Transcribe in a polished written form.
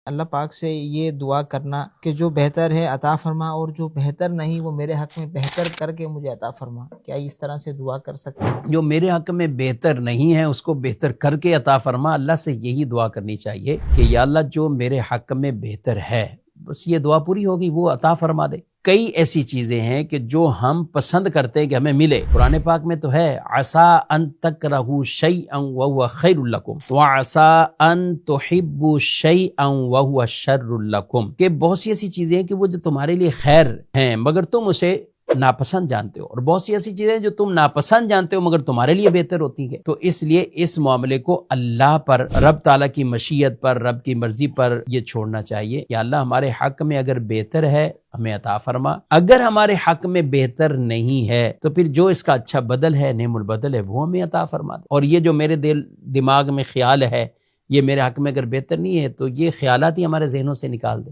اللہ پاک سے یہ دعا کرنا کہ جو بہتر ہے عطا فرما، اور جو بہتر نہیں وہ میرے حق میں بہتر کر کے مجھے عطا فرما، کیا اس طرح سے دعا کر سکتے ہیں؟ جو میرے حق میں بہتر نہیں ہے اس کو بہتر کر کے عطا فرما۔ اللہ سے یہی دعا کرنی چاہیے کہ یا اللہ جو میرے حق میں بہتر ہے، بس یہ دعا پوری ہوگی، وہ عطا فرما دے۔ کئی ایسی چیزیں ہیں کہ جو ہم پسند کرتے ہیں کہ ہمیں ملے، قرآن پاک میں تو ہے عسیٰ ان تکرہوا شیئا وہو خیر لکم وعسیٰ ان تحبوا شیئا وہو شر لکم، کہ بہت سی ایسی چیزیں ہیں کہ وہ جو تمہارے لیے خیر ہیں مگر تم اسے ناپسند جانتے ہو، اور بہت سی ایسی چیزیں جو تم ناپسند جانتے ہو مگر تمہارے لیے بہتر ہوتی ہے۔ تو اس لیے اس معاملے کو اللہ پر، رب تعالیٰ کی مشیت پر، رب کی مرضی پر یہ چھوڑنا چاہیے کہ اللہ ہمارے حق میں اگر بہتر ہے ہمیں عطا فرما، اگر ہمارے حق میں بہتر نہیں ہے تو پھر جو اس کا اچھا بدل ہے، نعم البدل ہے، وہ ہمیں عطا فرما دے۔ اور یہ جو میرے دماغ میں خیال ہے یہ میرے حق میں اگر بہتر نہیں ہے تو یہ خیالات ہی ہمارے ذہنوں سے نکال دے۔